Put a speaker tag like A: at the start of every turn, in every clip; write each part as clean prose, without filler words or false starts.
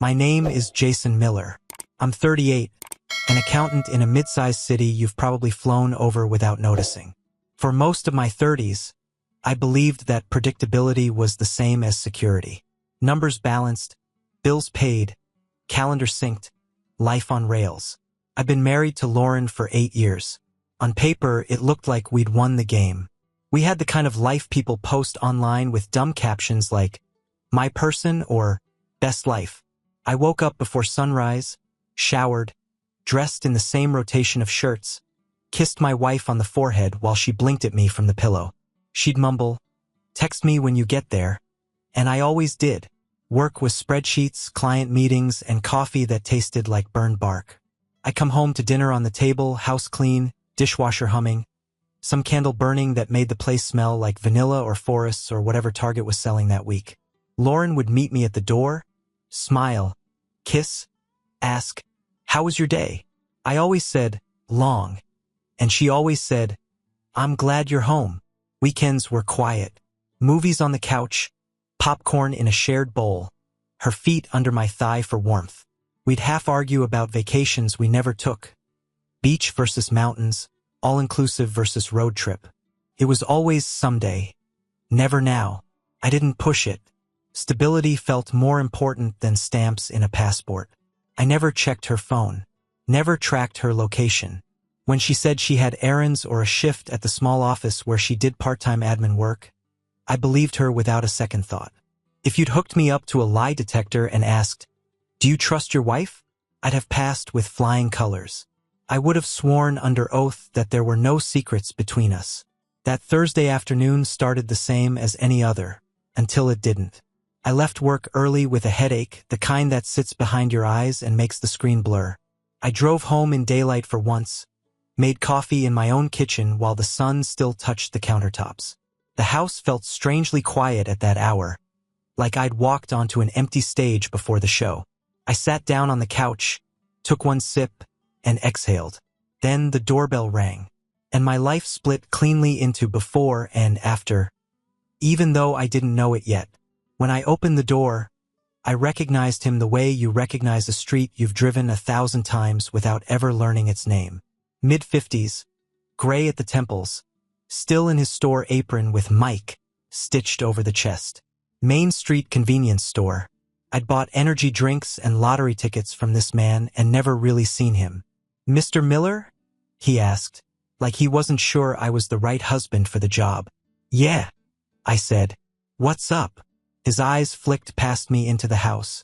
A: My name is Jason Miller. I'm 38, an accountant in a mid-sized city you've probably flown over without noticing. For most of my 30s, I believed that predictability was the same as security. Numbers balanced, bills paid, calendar synced, life on rails. I've been married to Lauren for 8 years. On paper, it looked like we'd won the game. We had the kind of life people post online with dumb captions like, "My person" or "Best life." I woke up before sunrise, showered, dressed in the same rotation of shirts, kissed my wife on the forehead while she blinked at me from the pillow. She'd mumble, "Text me when you get there," and I always did. Work with spreadsheets, client meetings, and coffee that tasted like burned bark. I come home to dinner on the table, house clean, dishwasher humming, some candle burning that made the place smell like vanilla or forests or whatever Target was selling that week. Lauren would meet me at the door, smile, kiss, ask, "How was your day?" I always said, "Long." And she always said, "I'm glad you're home." Weekends were quiet. Movies on the couch, popcorn in a shared bowl, her feet under my thigh for warmth. We'd half argue about vacations we never took. Beach versus mountains, all-inclusive versus road trip. It was always someday, never now. I didn't push it. Stability felt more important than stamps in a passport. I never checked her phone, never tracked her location. When she said she had errands or a shift at the small office where she did part-time admin work, I believed her without a second thought. If you'd hooked me up to a lie detector and asked, "Do you trust your wife?" I'd have passed with flying colors. I would have sworn under oath that there were no secrets between us. That Thursday afternoon started the same as any other, until it didn't. I left work early with a headache, the kind that sits behind your eyes and makes the screen blur. I drove home in daylight for once, made coffee in my own kitchen while the sun still touched the countertops. The house felt strangely quiet at that hour, like I'd walked onto an empty stage before the show. I sat down on the couch, took one sip, and exhaled. Then the doorbell rang, and my life split cleanly into before and after, even though I didn't know it yet. When I opened the door, I recognized him the way you recognize a street you've driven 1,000 times without ever learning its name. Mid-50s, gray at the temples, still in his store apron with Mike stitched over the chest. Main Street convenience store. I'd bought energy drinks and lottery tickets from this man and never really seen him. "Mr. Miller?" he asked, like he wasn't sure I was the right husband for the job. "Yeah," I said. "What's up?" His eyes flicked past me into the house,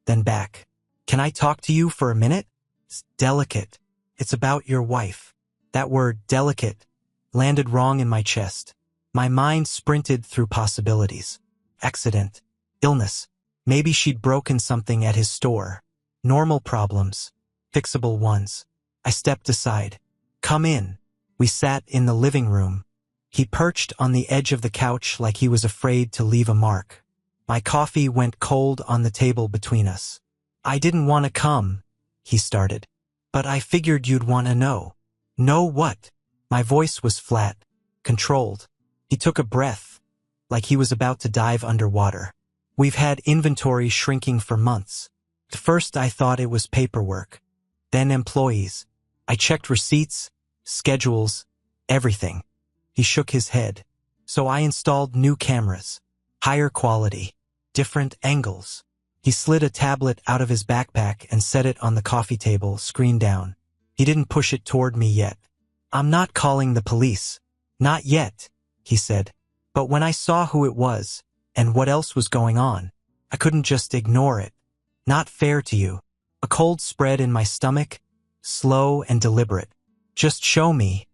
A: then back. "Can I talk to you for a minute?" "It's delicate. It's about your wife." That word, delicate, landed wrong in my chest. My mind sprinted through possibilities. Accident, illness, maybe she'd broken something at his store. Normal problems, fixable ones. I stepped aside. "Come in." We sat in the living room. He perched on the edge of the couch like he was afraid to leave a mark. My coffee went cold on the table between us. "I didn't want to come," he started. "But I figured you'd want to know." "Know what?" My voice was flat, controlled. He took a breath, like he was about to dive underwater. "We've had inventory shrinking for months. At first I thought it was paperwork, then employees. I checked receipts, schedules, everything." He shook his head. "So I installed new cameras, higher quality, different angles." He slid a tablet out of his backpack and set it on the coffee table, screen down. He didn't push it toward me yet. "I'm not calling the police." "Not yet," he said. "But when I saw who it was, and what else was going on, I couldn't just ignore it. Not fair to you." A cold spread in my stomach, slow and deliberate. "Just show me,"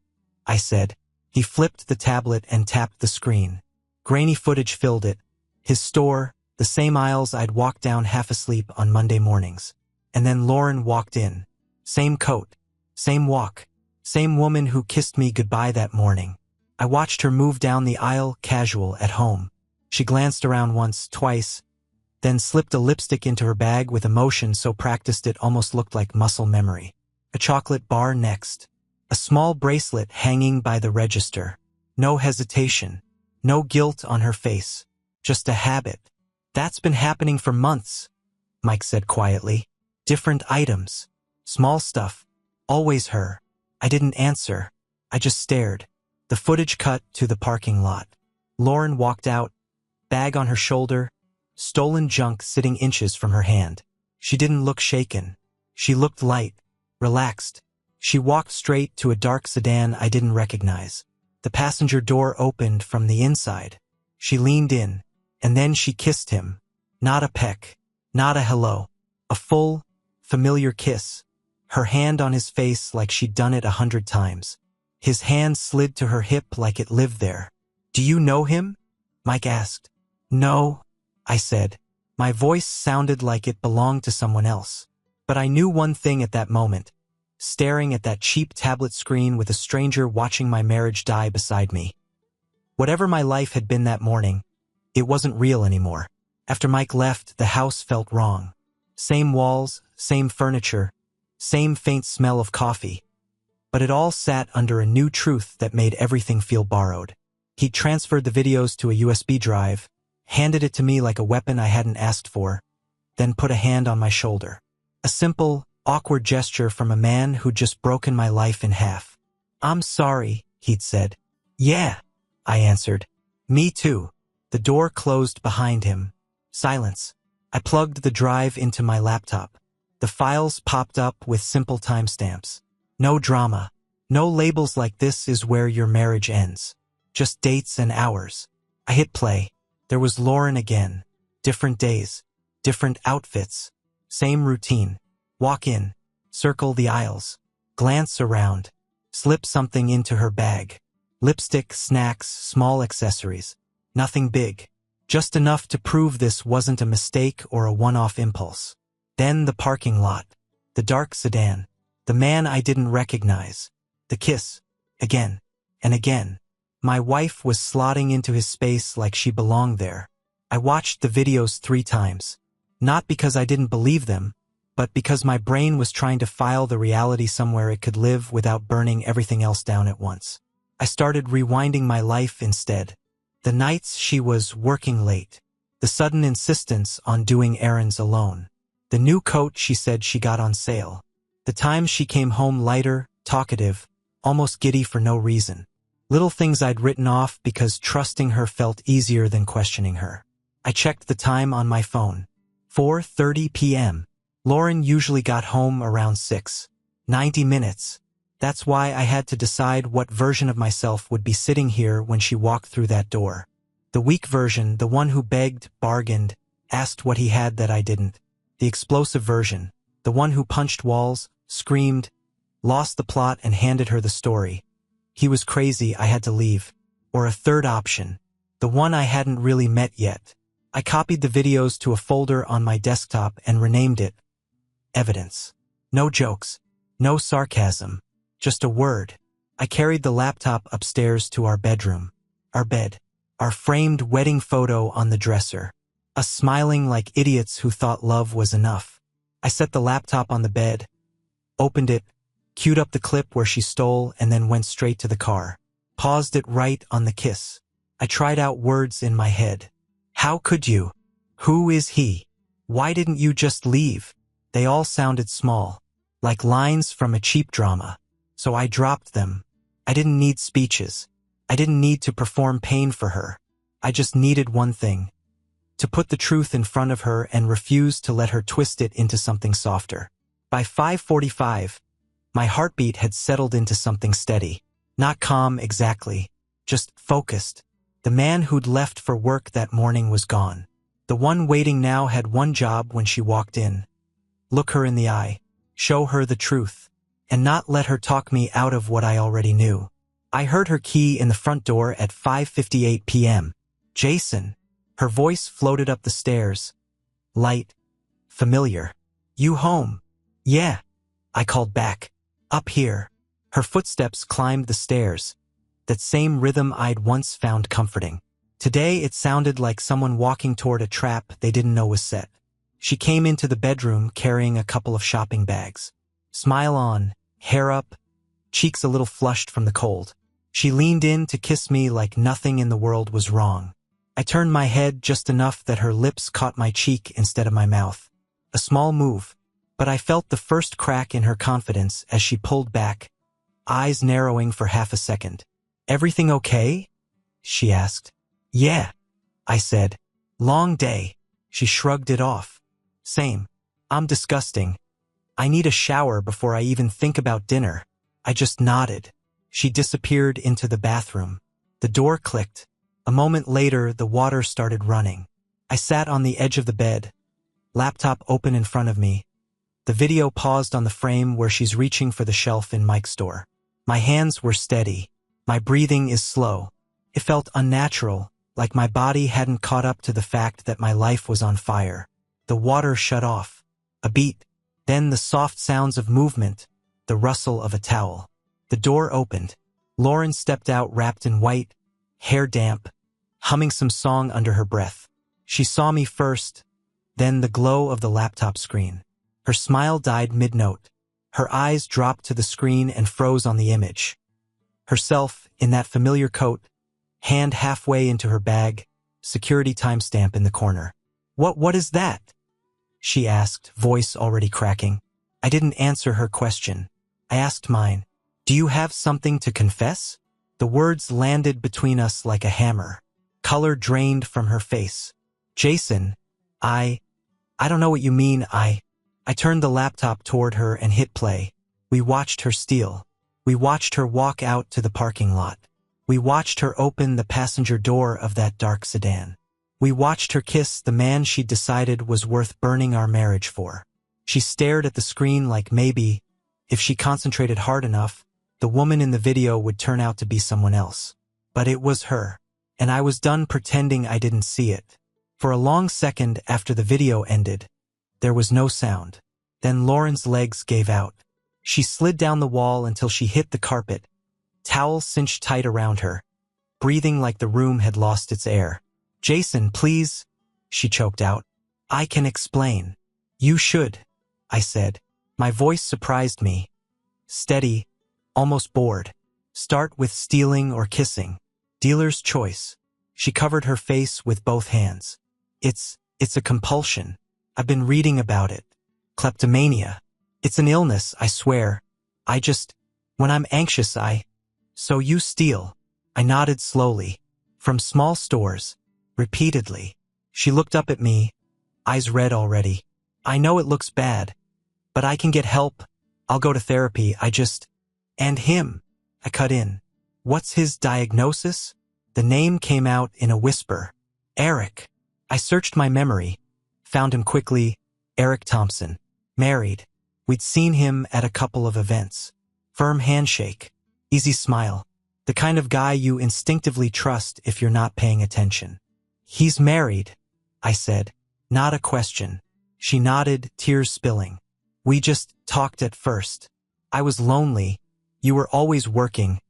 A: I said. He flipped the tablet and tapped the screen. Grainy footage filled it. His store, the same aisles I'd walked down half asleep on Monday mornings. And then Lauren walked in. Same coat, same walk, same woman who kissed me goodbye that morning. I watched her move down the aisle, casual, at home. She glanced around once, twice, then slipped a lipstick into her bag with emotion so practiced it almost looked like muscle memory. A chocolate bar next. A small bracelet hanging by the register. No hesitation. No guilt on her face. Just a habit. That's been happening for months. Mike said quietly. Different items. Small stuff. Always her. I didn't answer. I just stared. The footage cut to the parking lot. Lauren walked out, bag on her shoulder, stolen junk sitting inches from her hand. She didn't look shaken. She looked light, relaxed. She walked straight to a dark sedan I didn't recognize. The passenger door opened from the inside. She leaned in, and then she kissed him. Not a peck, not a hello. A full, familiar kiss. Her hand on his face like she'd done it 100 times. His hand slid to her hip like it lived there. "Do you know him?" Mike asked. "No," I said. My voice sounded like it belonged to someone else. But I knew one thing at that moment. Staring at that cheap tablet screen with a stranger watching my marriage die beside me. Whatever my life had been that morning, it wasn't real anymore. After Mike left, the house felt wrong. Same walls, same furniture, same faint smell of coffee. But it all sat under a new truth that made everything feel borrowed. He transferred the videos to a USB drive, handed it to me like a weapon I hadn't asked for, then put a hand on my shoulder. A simple, awkward gesture from a man who'd just broken my life in half. "I'm sorry," he'd said. "Yeah," I answered. "Me too." The door closed behind him. Silence. I plugged the drive into my laptop. The files popped up with simple timestamps. No drama. No labels like "this is where your marriage ends." Just dates and hours. I hit play. There was Lauren again. Different days. Different outfits. Same routine. Walk in. Circle the aisles. Glance around. Slip something into her bag. Lipstick, snacks, small accessories. Nothing big. Just enough to prove this wasn't a mistake or a one-off impulse. Then the parking lot. The dark sedan. The man I didn't recognize. The kiss. Again. And again. My wife was slotting into his space like she belonged there. I watched the videos 3 times. Not because I didn't believe them, but because my brain was trying to file the reality somewhere it could live without burning everything else down at once. I started rewinding my life instead. The nights she was working late. The sudden insistence on doing errands alone. The new coat she said she got on sale. The times she came home lighter, talkative, almost giddy for no reason. Little things I'd written off because trusting her felt easier than questioning her. I checked the time on my phone. 4:30 p.m. Lauren usually got home around 6. 90 minutes. That's why I had to decide what version of myself would be sitting here when she walked through that door. The weak version, the one who begged, bargained, asked what he had that I didn't. The explosive version, the one who punched walls, screamed, lost the plot and handed her the story. He was crazy, I had to leave. Or a third option, the one I hadn't really met yet. I copied the videos to a folder on my desktop and renamed it Evidence. No jokes, no sarcasm, just a word. I carried the laptop upstairs to our bedroom. Our bed. Our framed wedding photo on the dresser. Us smiling like idiots who thought love was enough. I set the laptop on the bed, opened it, queued up the clip where she stole and then went straight to the car. Paused it right on the kiss. I tried out words in my head. How could you? Who is he? Why didn't you just leave? They all sounded small, like lines from a cheap drama. So I dropped them. I didn't need speeches. I didn't need to perform pain for her. I just needed one thing. To put the truth in front of her and refuse to let her twist it into something softer. By 5:45, my heartbeat had settled into something steady. Not calm exactly, just focused. The man who'd left for work that morning was gone. The one waiting now had one job when she walked in. Look her in the eye, show her the truth, and not let her talk me out of what I already knew. I heard her key in the front door at 5:58 p.m. Jason. Her voice floated up the stairs. Light. Familiar. You home? Yeah. I called back. Up here. Her footsteps climbed the stairs. That same rhythm I'd once found comforting. Today it sounded like someone walking toward a trap they didn't know was set. She came into the bedroom carrying a couple of shopping bags. Smile on, hair up, cheeks a little flushed from the cold. She leaned in to kiss me like nothing in the world was wrong. I turned my head just enough that her lips caught my cheek instead of my mouth. A small move, but I felt the first crack in her confidence as she pulled back, eyes narrowing for half a second. "Everything okay?" she asked. "Yeah," I said. "Long day." She shrugged it off. "Same. I'm disgusting. I need a shower before I even think about dinner." I just nodded. She disappeared into the bathroom. The door clicked. A moment later, the water started running. I sat on the edge of the bed, laptop open in front of me. The video paused on the frame where she's reaching for the shelf in Mike's store. My hands were steady. My breathing is slow. It felt unnatural, like my body hadn't caught up to the fact that my life was on fire. The water shut off. A beat. Then the soft sounds of movement, the rustle of a towel. The door opened. Lauren stepped out wrapped in white, hair damp, humming some song under her breath. She saw me first, then the glow of the laptop screen. Her smile died mid-note. Her eyes dropped to the screen and froze on the image. Herself, in that familiar coat, hand halfway into her bag, security timestamp in the corner. What is that?" she asked, voice already cracking. I didn't answer her question. I asked mine. "Do you have something to confess?" The words landed between us like a hammer. Color drained from her face. "Jason, I don't know what you mean, I turned the laptop toward her and hit play. We watched her steal. We watched her walk out to the parking lot. We watched her open the passenger door of that dark sedan. We watched her kiss the man she'd decided was worth burning our marriage for. She stared at the screen like maybe, if she concentrated hard enough, the woman in the video would turn out to be someone else. But it was her, and I was done pretending I didn't see it. For a long second after the video ended, there was no sound. Then Lauren's legs gave out. She slid down the wall until she hit the carpet, towel cinched tight around her, breathing like the room had lost its air. "Jason, please," she choked out. "I can explain." "You should," I said. My voice surprised me. Steady, almost bored. "Start with stealing or kissing. Dealer's choice." She covered her face with both hands. It's a compulsion. I've been reading about it. Kleptomania. It's an illness, I swear. When I'm anxious, So you steal." I nodded slowly. "From small stores. Repeatedly." She looked up at me, eyes red already. "I know it looks bad, but I can get help. I'll go to therapy, And him." I cut in. "What's his diagnosis?" The name came out in a whisper. "Eric." I searched my memory, found him quickly. Eric Thompson. Married. We'd seen him at a couple of events. Firm handshake. Easy smile. The kind of guy you instinctively trust if you're not paying attention. "He's married," I said. Not a question. She nodded, tears spilling. "We just talked at first. I was lonely. You were always working.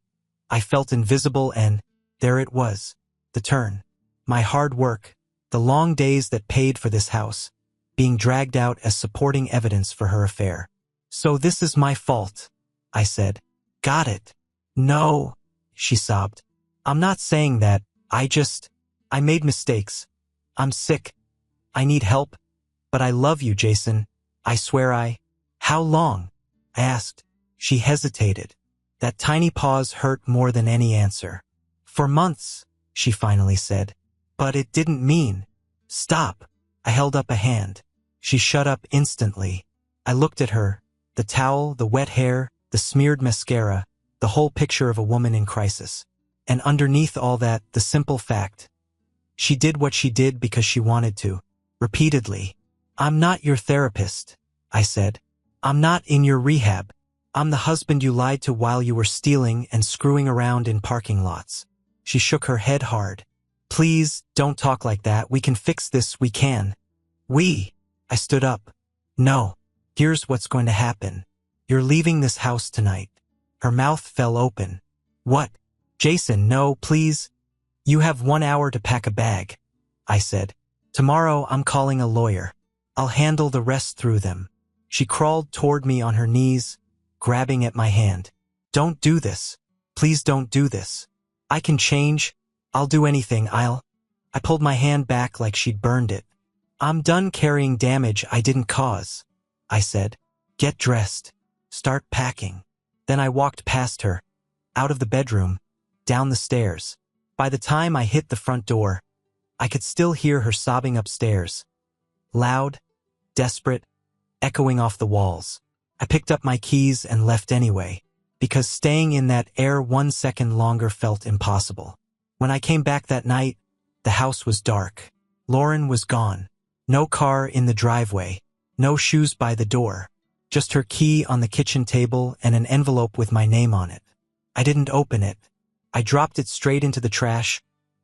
A: I felt invisible and there it was. The turn. My hard work. The long days that paid for this house. Being dragged out as supporting evidence for her affair. So this is my fault," I said. "Got it." "No," she sobbed. "I'm not saying that. I made mistakes. I'm sick. I need help. But I love you, Jason. I swear How long?" I asked. She hesitated. That tiny pause hurt more than any answer. "For months," she finally said. "But it didn't mean." "Stop." I held up a hand. She shut up instantly. I looked at her. The towel, the wet hair, the smeared mascara, the whole picture of a woman in crisis. And underneath all that, the simple fact. She did what she did because she wanted to. Repeatedly. "I'm not your therapist," I said. "I'm not in your rehab. I'm the husband you lied to while you were stealing and screwing around in parking lots." She shook her head hard. "Please, don't talk like that. We can fix this, we can." "We?" I stood up. "No. Here's what's going to happen. You're leaving this house tonight." Her mouth fell open. "What?" "Jason, no, please. You have 1 hour to pack a bag," I said. "Tomorrow I'm calling a lawyer. I'll handle the rest through them." She crawled toward me on her knees, grabbing at my hand. "Don't do this. Please don't do this. I can change. I'll do anything. I pulled my hand back like she'd burned it. I'm done carrying damage I didn't cause, I said. Get dressed. Start packing. Then I walked past her, out of the bedroom, down the stairs. By the time I hit the front door, I could still hear her sobbing upstairs. Loud, desperate, echoing off the walls. I picked up my keys and left anyway, because staying in that air 1 second longer felt impossible. When I came back that night, the house was dark. Lauren was gone. No car in the driveway, no shoes by the door, just her key on the kitchen table and an envelope with my name on it. I didn't open it. I dropped it straight into the trash,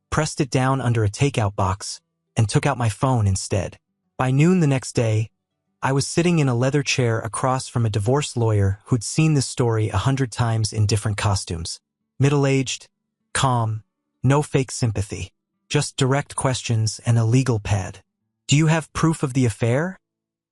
A: pressed it down under a takeout box, and took out my phone instead. By noon the next day, I was sitting in a leather chair across from a divorce lawyer who'd seen this story 100 times in different costumes. Middle-aged, calm, no fake sympathy, just direct questions and a legal pad. Do you have proof of the affair?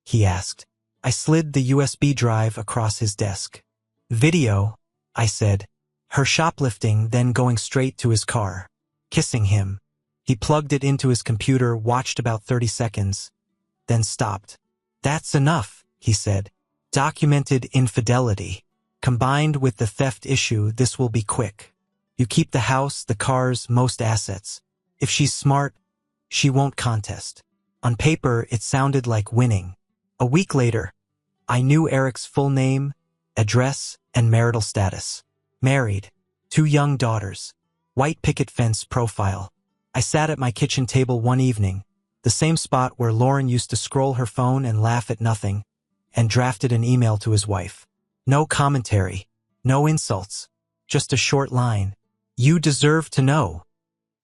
A: He asked. I slid the USB drive across his desk. Video, I said. Her shoplifting, then going straight to his car. Kissing him. He plugged it into his computer, watched about 30 seconds, then stopped. That's enough, he said. Documented infidelity. Combined with the theft issue, this will be quick. You keep the house, the cars, most assets. If she's smart, she won't contest. On paper, it sounded like winning. A week later, I knew Eric's full name, address, and marital status. Married. 2 young daughters. White picket fence profile. I sat at my kitchen table one evening, the same spot where Lauren used to scroll her phone and laugh at nothing, and drafted an email to his wife. No commentary, no insults, just a short line. You deserve to know.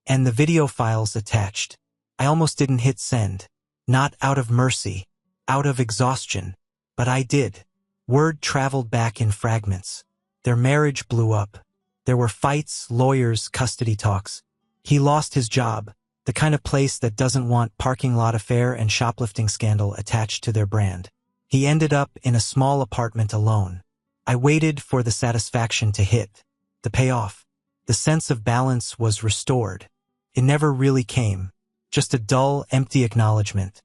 A: And the video files attached. I almost didn't hit send. Not out of mercy, out of exhaustion. But I did. Word traveled back in fragments. Their marriage blew up. There were fights, lawyers, custody talks. He lost his job, the kind of place that doesn't want parking lot affair and shoplifting scandal attached to their brand. He ended up in a small apartment alone. I waited for the satisfaction to hit, the payoff. The sense of balance was restored. It never really came. Just a dull, empty acknowledgement.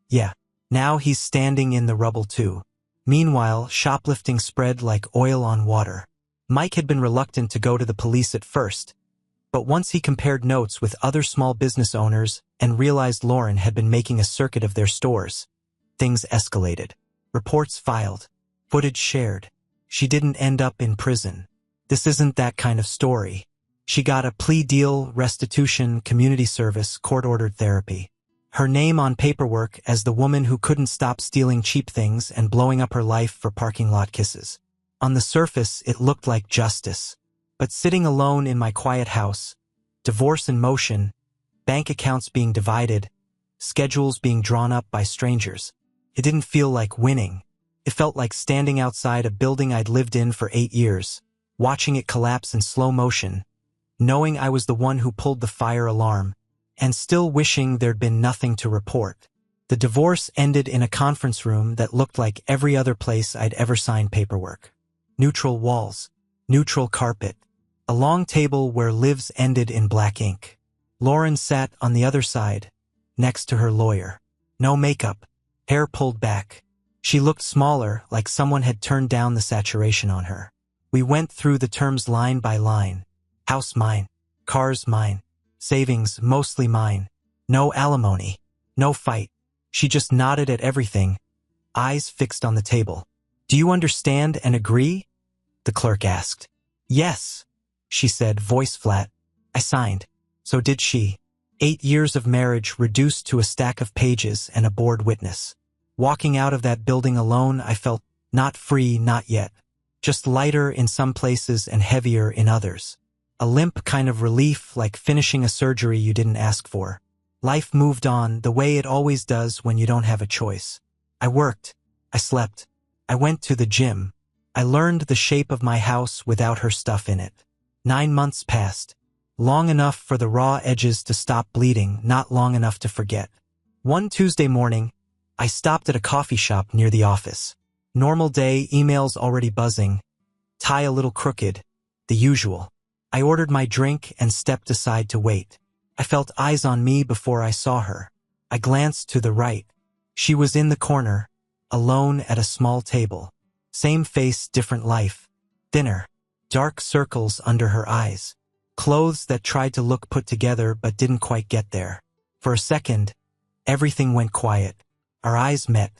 A: Yeah, now he's standing in the rubble too. Meanwhile, shoplifting spread like oil on water. Mike had been reluctant to go to the police at first, but once he compared notes with other small business owners and realized Lauren had been making a circuit of their stores, things escalated. Reports filed. Footage shared. She didn't end up in prison. This isn't that kind of story. She got a plea deal, restitution, community service, court-ordered therapy. Her name on paperwork as the woman who couldn't stop stealing cheap things and blowing up her life for parking lot kisses. On the surface, it looked like justice. But sitting alone in my quiet house, divorce in motion, bank accounts being divided, schedules being drawn up by strangers, it didn't feel like winning. It felt like standing outside a building I'd lived in for 8 years, watching it collapse in slow motion, knowing I was the one who pulled the fire alarm, and still wishing there'd been nothing to report. The divorce ended in a conference room that looked like every other place I'd ever signed paperwork. Neutral walls, neutral carpet, a long table where lives ended in black ink. Lauren sat on the other side, next to her lawyer. No makeup, hair pulled back. She looked smaller, like someone had turned down the saturation on her. We went through the terms line by line. House mine, cars mine, savings mostly mine, no alimony, no fight. She just nodded at everything, eyes fixed on the table. Do you understand and agree? The clerk asked. Yes, she said, voice flat. I signed. So did she. 8 years of marriage reduced to a stack of pages and a bored witness. Walking out of that building alone, I felt not free, not yet. Just lighter in some places and heavier in others. A limp kind of relief, like finishing a surgery you didn't ask for. Life moved on the way it always does when you don't have a choice. I worked. I slept. I went to the gym. I learned the shape of my house without her stuff in it. 9 months passed. Long enough for the raw edges to stop bleeding, not long enough to forget. One Tuesday morning, I stopped at a coffee shop near the office. Normal day, emails already buzzing. Tie a little crooked. The usual. I ordered my drink and stepped aside to wait. I felt eyes on me before I saw her. I glanced to the right. She was in the corner, alone at a small table. Same face, different life. Thinner, dark circles under her eyes. Clothes that tried to look put together but didn't quite get there. For a second, everything went quiet. Our eyes met.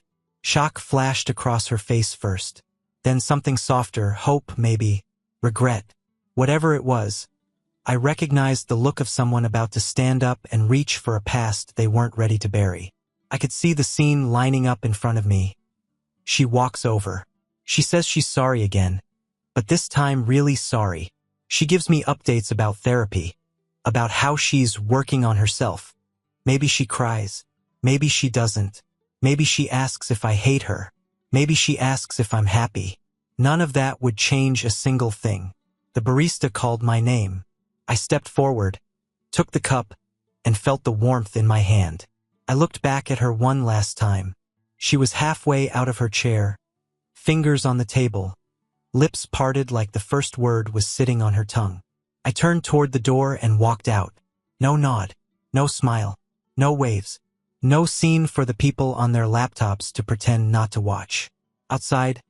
A: Shock flashed across her face first. Then something softer, hope maybe, regret. Whatever it was, I recognized the look of someone about to stand up and reach for a past they weren't ready to bury. I could see the scene lining up in front of me. She walks over. She says she's sorry again, but this time really sorry. She gives me updates about therapy, about how she's working on herself. Maybe she cries. Maybe she doesn't. Maybe she asks if I hate her. Maybe she asks if I'm happy. None of that would change a single thing. The barista called my name. I stepped forward, took the cup, and felt the warmth in my hand. I looked back at her one last time. She was halfway out of her chair, fingers on the table, lips parted like the first word was sitting on her tongue. I turned toward the door and walked out. No nod, no smile, no waves, no scene for the people on their laptops to pretend not to watch. Outside,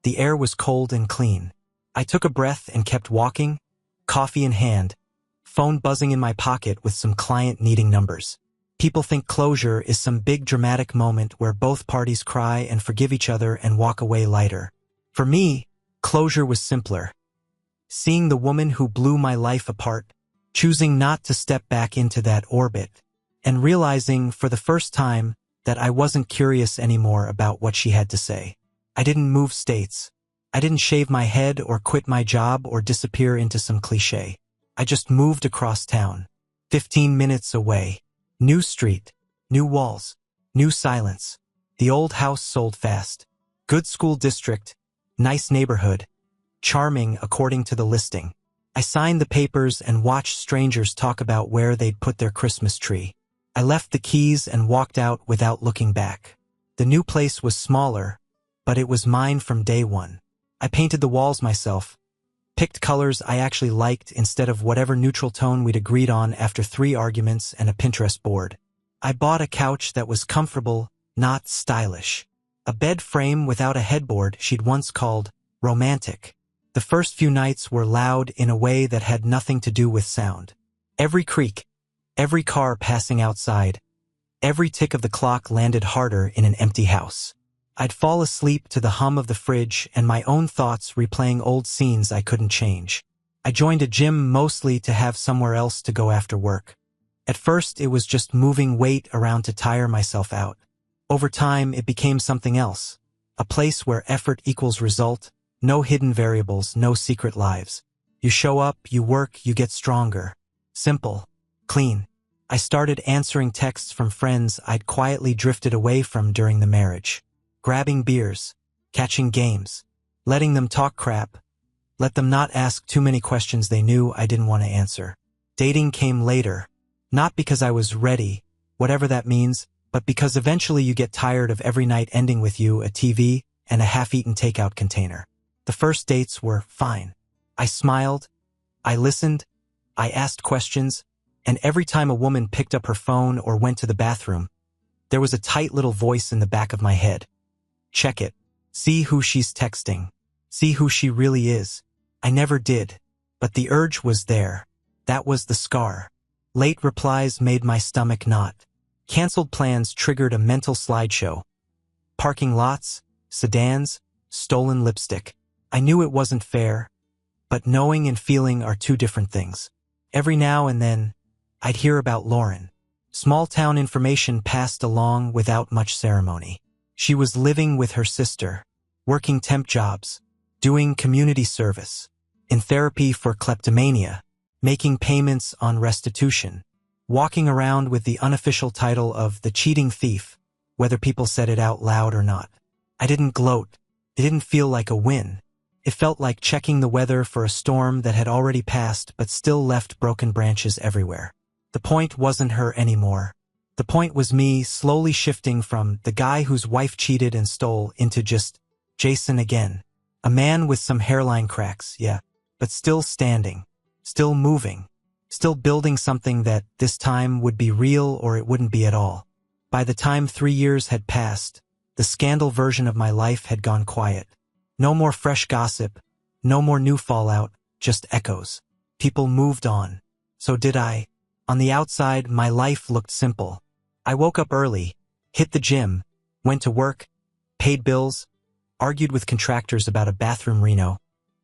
A: the air was cold and clean. I took a breath and kept walking, coffee in hand, phone buzzing in my pocket with some client needing numbers. People think closure is some big dramatic moment where both parties cry and forgive each other and walk away lighter. For me, closure was simpler. Seeing the woman who blew my life apart, choosing not to step back into that orbit, and realizing for the first time that I wasn't curious anymore about what she had to say. I didn't move states. I didn't shave my head or quit my job or disappear into some cliché. I just moved across town, 15 minutes away. New street, new walls, new silence. The old house sold fast. Good school district, nice neighborhood, charming according to the listing. I signed the papers and watched strangers talk about where they'd put their Christmas tree. I left the keys and walked out without looking back. The new place was smaller, but it was mine from day one. I painted the walls myself, picked colors I actually liked instead of whatever neutral tone we'd agreed on after 3 arguments and a Pinterest board. I bought a couch that was comfortable, not stylish. A bed frame without a headboard she'd once called romantic. The first few nights were loud in a way that had nothing to do with sound. Every creak, every car passing outside, every tick of the clock landed harder in an empty house. I'd fall asleep to the hum of the fridge and my own thoughts replaying old scenes I couldn't change. I joined a gym mostly to have somewhere else to go after work. At first, it was just moving weight around to tire myself out. Over time, it became something else. A place where effort equals result, no hidden variables, no secret lives. You show up, you work, you get stronger. Simple. Clean. I started answering texts from friends I'd quietly drifted away from during the marriage. Grabbing beers, catching games, letting them talk crap, let them not ask too many questions they knew I didn't want to answer. Dating came later, not because I was ready, whatever that means, but because eventually you get tired of every night ending with you, a TV, and a half-eaten takeout container. The first dates were fine. I smiled, I listened, I asked questions, and every time a woman picked up her phone or went to the bathroom, there was a tight little voice in the back of my head. Check it. See who she's texting. See who she really is. I never did, but the urge was there. That was the scar. Late replies made my stomach knot. Cancelled plans triggered a mental slideshow. Parking lots, sedans, stolen lipstick. I knew it wasn't fair, but knowing and feeling are 2 different things. Every now and then, I'd hear about Lauren. Small town information passed along without much ceremony. She was living with her sister, working temp jobs, doing community service, in therapy for kleptomania, making payments on restitution, walking around with the unofficial title of the cheating thief, whether people said it out loud or not. I didn't gloat. It didn't feel like a win. It felt like checking the weather for a storm that had already passed but still left broken branches everywhere. The point wasn't her anymore. The point was me slowly shifting from the guy whose wife cheated and stole into just Jason again. A man with some hairline cracks, yeah, but still standing, still moving, still building something that this time would be real or it wouldn't be at all. By the time 3 years had passed, the scandal version of my life had gone quiet. No more fresh gossip, no more new fallout, just echoes. People moved on. So did I. On the outside, my life looked simple. I woke up early, hit the gym, went to work, paid bills, argued with contractors about a bathroom reno,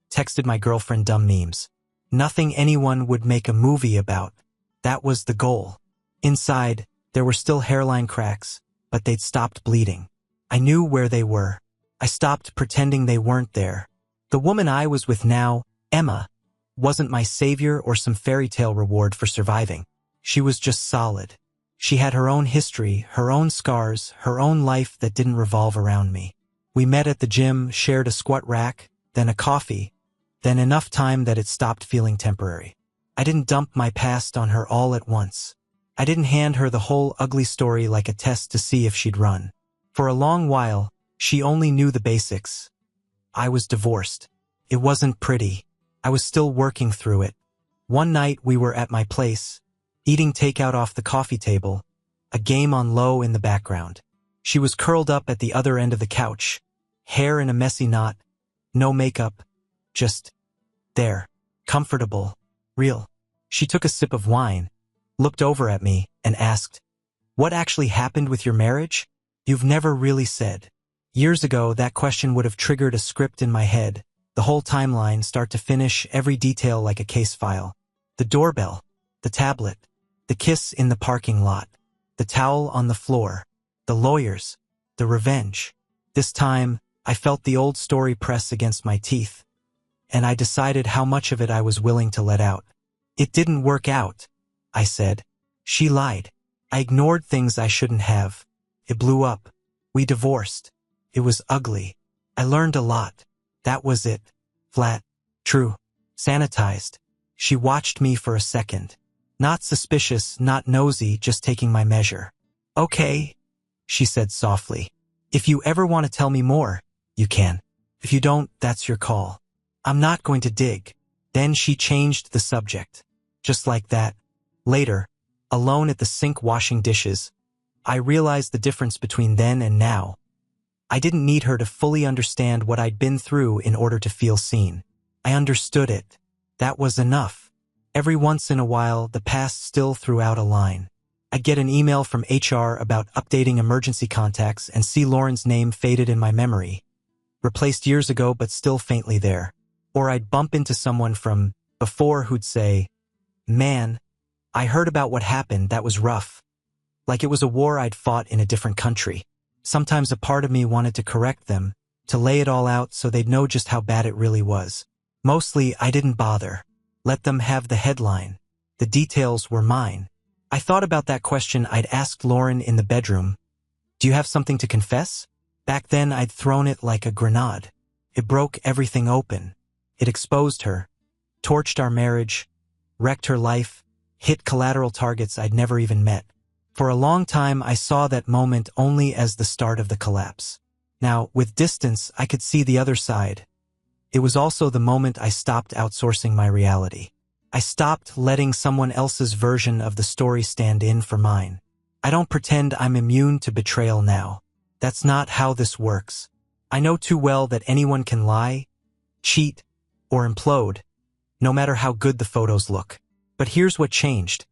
A: texted my girlfriend dumb memes. Nothing anyone would make a movie about. That was the goal. Inside, there were still hairline cracks, but they'd stopped bleeding. I knew where they were. I stopped pretending they weren't there. The woman I was with now, Emma, wasn't my savior or some fairy tale reward for surviving. She was just solid. She had her own history, her own scars, her own life that didn't revolve around me. We met at the gym, shared a squat rack, then a coffee, then enough time that it stopped feeling temporary. I didn't dump my past on her all at once. I didn't hand her the whole ugly story like a test to see if she'd run. For a long while, she only knew the basics. I was divorced. It wasn't pretty. I was still working through it. One night we were at my place, eating takeout off the coffee table, a game on low in the background. She was curled up at the other end of the couch, hair in a messy knot, no makeup, just there, comfortable, real. She took a sip of wine, looked over at me, and asked, "What actually happened with your marriage? You've never really said." Years ago, that question would have triggered a script in my head, the whole timeline, start to finish, every detail like a case file. The doorbell, the tablet, the kiss in the parking lot, the towel on the floor, the lawyers, the revenge. This time, I felt the old story press against my teeth, and I decided how much of it I was willing to let out. "It didn't work out," I said. She lied. I ignored things I shouldn't have. It blew up. We divorced. It was ugly. I learned a lot. That was it. Flat. True. Sanitized. She watched me for a second. Not suspicious, not nosy, just taking my measure. "Okay," she said softly. "If you ever want to tell me more, you can. If you don't, that's your call. I'm not going to dig." Then she changed the subject. Just like that. Later, alone at the sink washing dishes, I realized the difference between then and now. I didn't need her to fully understand what I'd been through in order to feel seen. I understood it. That was enough. Every once in a while, the past still threw out a line. I'd get an email from HR about updating emergency contacts and see Lauren's name faded in my memory, replaced years ago but still faintly there. Or I'd bump into someone from before who'd say, "Man, I heard about what happened, that was rough." Like it was a war I'd fought in a different country. Sometimes a part of me wanted to correct them, to lay it all out so they'd know just how bad it really was. Mostly, I didn't bother. Let them have the headline. The details were mine. I thought about that question I'd asked Lauren in the bedroom. "Do you have something to confess?" Back then, I'd thrown it like a grenade. It broke everything open. It exposed her, torched our marriage, wrecked her life, hit collateral targets I'd never even met. For a long time, I saw that moment only as the start of the collapse. Now, with distance, I could see the other side. It was also the moment I stopped outsourcing my reality. I stopped letting someone else's version of the story stand in for mine. I don't pretend I'm immune to betrayal now. That's not how this works. I know too well that anyone can lie, cheat, or implode, no matter how good the photos look. But here's what changed.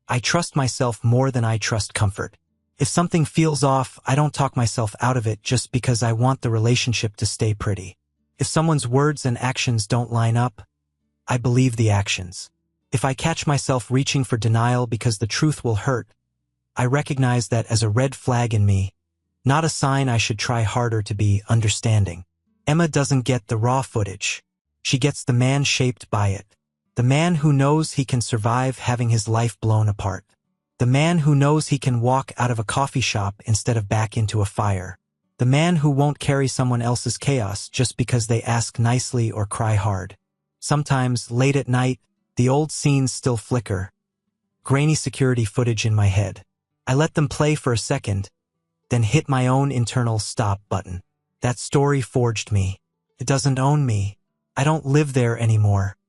A: I trust myself more than I trust comfort. If something feels off, I don't talk myself out of it just because I want the relationship to stay pretty. If someone's words and actions don't line up, I believe the actions. If I catch myself reaching for denial because the truth will hurt, I recognize that as a red flag in me, not a sign I should try harder to be understanding. Emma doesn't get the raw footage. She gets the man shaped by it. The man who knows he can survive having his life blown apart. The man who knows he can walk out of a coffee shop instead of back into a fire. The man who won't carry someone else's chaos just because they ask nicely or cry hard. Sometimes, late at night, the old scenes still flicker. Grainy security footage in my head. I let them play for a second, then hit my own internal stop button. That story forged me. It doesn't own me. I don't live there anymore.